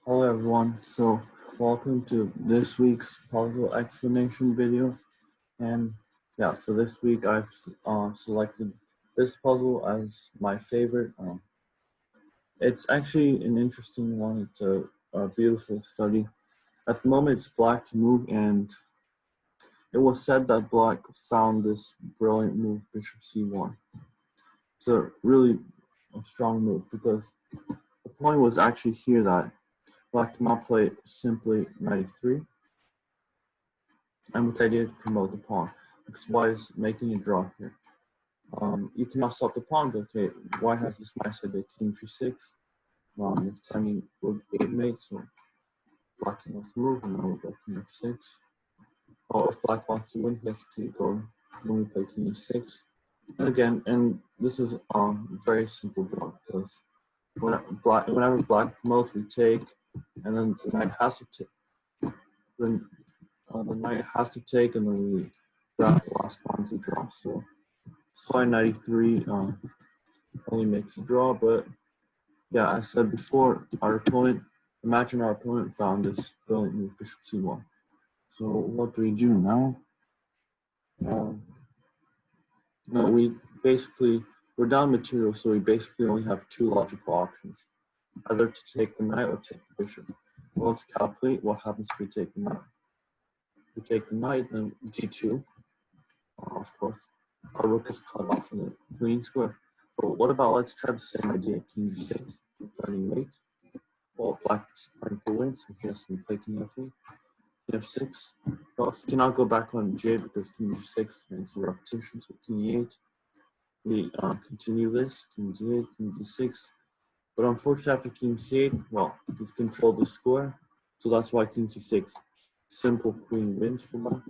Hello everyone, so welcome to this week's puzzle explanation video. And yeah, so this week I've selected this puzzle as my favorite. It's actually an interesting one. It's a beautiful study. At the moment it's black to move, and it was said that black found this brilliant move, bishop c1. It's a really strong move because the point was actually here that black cannot play simply knight e3, and with the idea to promote the pawn, because white is making a draw here. You cannot stop the pawn, but okay, white has this nice idea, king g6. It's timing with 8 mate, so black can also move, and now we go king f6. Oh, if black wants to win, he has to keep going. Then we play king e6. And again, and this is very simple draw, because whenever black promotes, we take, and then the knight has to take. Then the knight has to take, and then we grab the last pawn to draw. So fine 93 only makes a draw, but yeah, as I said before, imagine our opponent found this brilliant move, bishop c1. So what do we do now? No, we're down material, so we basically only have two logical options, either to take the knight or take the bishop. Well, let's calculate what happens if we take the knight. We take the knight, then d2, of course. Our rook is cut off in the queen square. But what about, let's try the same idea, king g6, starting late. Well, black is trying to win, so he has to play king f8, king f6. Well, he cannot go back on j because king g6 makes a repetition, so king e8. We continue this, king g8, king d6. But unfortunately, after king c8, well, he's controlled the square, so that's why king c6. Simple queen wins for black.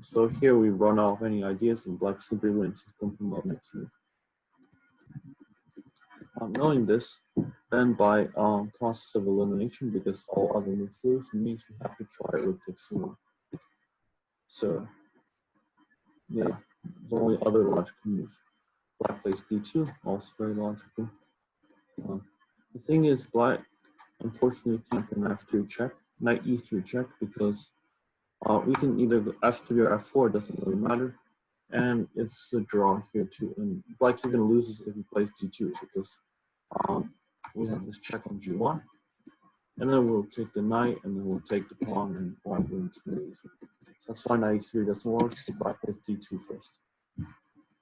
So here we run off any ideas, and black simply wins. He's going to promote next move. Knowing this, then by process of elimination, because all other moves lose, it means we have to try rook takes c1. So yeah, the only other logical move. Black plays b2, also very logical. The thing is, black unfortunately can't play f3 check, knight e3 check, because we can either go f3 or f4, doesn't really matter. And it's a draw here too. And black even loses if he plays g2, because we have this check on g1. And then we'll take the knight, and then we'll take the pawn, and black wins. So that's why knight e3 doesn't work, so black plays d2 first.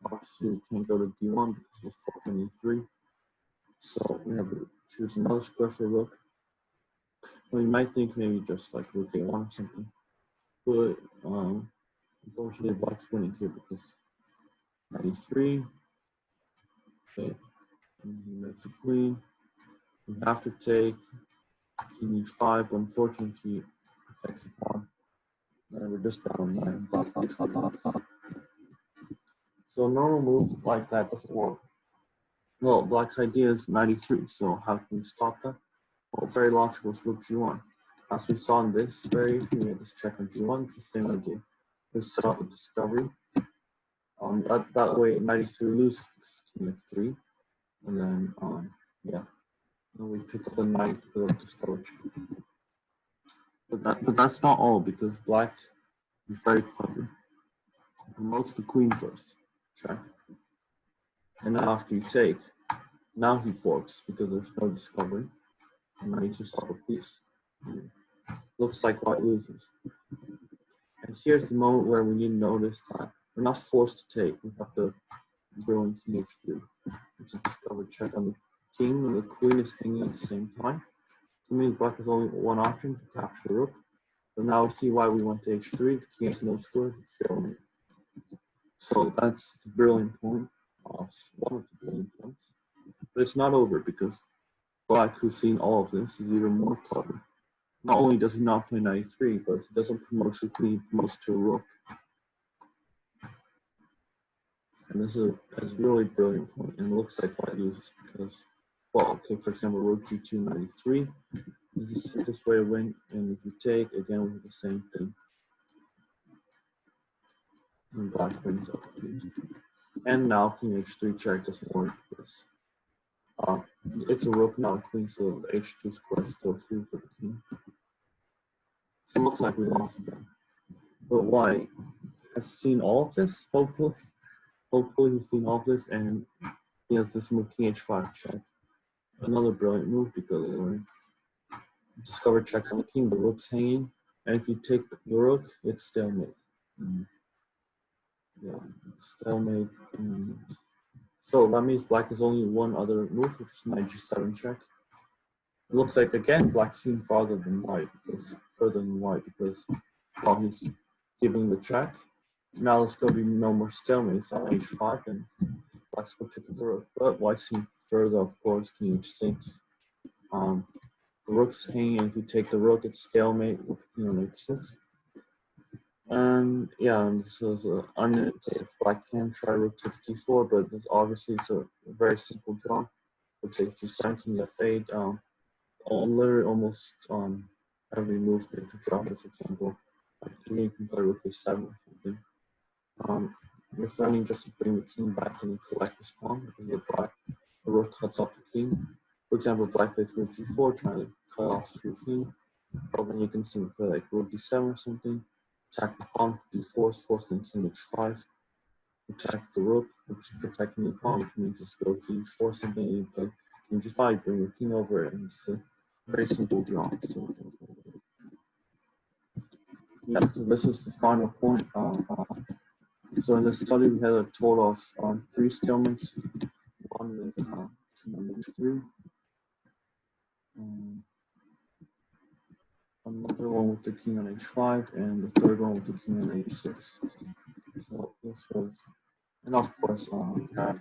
Obviously, we can't go to d1 because we'll fork on e3. So we have to choose another square for rook. Well, you might think maybe just like rook a1 or something. But unfortunately, black's winning here because knight e3. Okay, and he makes a queen. We have to take king e5, but unfortunately, he protects the pawn. And we're just down 9. Black takes the pawn. So a normal move like that doesn't work. Well, black's idea is knight e3, so how can we stop that? Well, very logical is rook g1. As we saw in this variation, we had this check on g1, it's the same idea. We set up a discovery. That way, knight e3 loses king f3, and then, yeah, and we pick up the knight with a discovery. But that's not all, because black is very clever. He promotes the queen first, check. And then after you take, now he forks because there's no discovery. And now he's just off a piece. Looks like white loses. And here's the moment where we need to notice that we're not forced to take. We have to brilliant king h3. It's a discovered check on the king, and the queen is hanging at the same time. So it means black has only one option to capture the rook. But now we see why we went to h3. The king has no square, it's stalemate. So that's the brilliant point, one of the brilliant points. But it's not over, because black, who's seen all of this, is even more clever. Not only does he not play knight e3, but he doesn't promote to queen, he promotes to a rook. And this is a really brilliant point, and it looks like white loses because, well, okay, for example, rook g2, knight e3. This is the simplest way to win, and if you take, again, we have the same thing. And black wins up. And now king h3 check doesn't work because it's a rook, not a queen, so the h2 square is still free for the king. So it looks like we lost again. But white has seen all of this, hopefully. Hopefully he's seen all of this, and he has this move king h5 check. Another brilliant move because discover check on the king, the rook's hanging, and if you take the rook, it's stalemate. Yeah, stalemate. So that means black has only one other move, which is knight g7 check. It looks like again black's seen farther than white, because further than white, because while he's giving the check, now there's going to be no more stalemates on h5, and black's going to pick up the rook. But white's seen further, of course, king h6. The rook's hanging, and if you take the rook, it's stalemate with the king on h6. And yeah, and this is if black can try rook takes d4, but this obviously it's a very simple draw. Rook takes g7, king f8. Literally almost every move that you draw, for example, like you can play rook a7 or something. You're threatening just to bring the king back and collect this pawn because the rook cuts off the king. For example, black plays rook g4, trying to cut off your king. But then you can simply play like rook d7 or something. Attack the pawn, d4, forcing king h5. Attack the rook, which is protecting the pawn, which means just go d4 something, and you play king g5, bring your king over, and it's a very simple draw. So, yeah, so this is the final point. So in this study, we had a total of 3 stalemates. One with king h3. Another one with the king on h5, and the third one with the king on h6. So this was, and of course, we have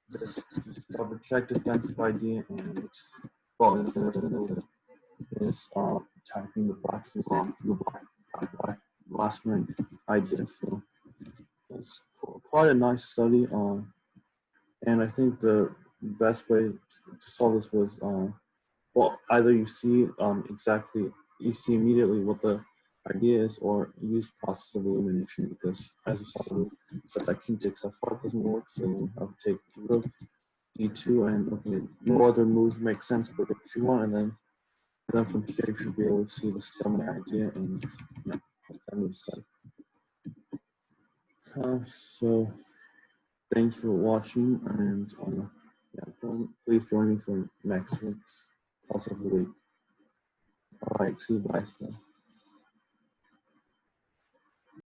this discover check defensive idea, and it's, well, is attacking the black king, the black last rank idea. So it's quite a nice study, and I think the best way to solve this was, well, either you see you see immediately what the idea is, or use process of elimination, because as you saw, said that king takes f5 doesn't work, so you have to take rook d2, and okay, no other moves make sense but rook g1, and then from here you should be able to see the stalemate idea, and yeah, that's the move set. So thanks for watching, and yeah, please join me for next week's Pulse of the Week. All right, see you guys.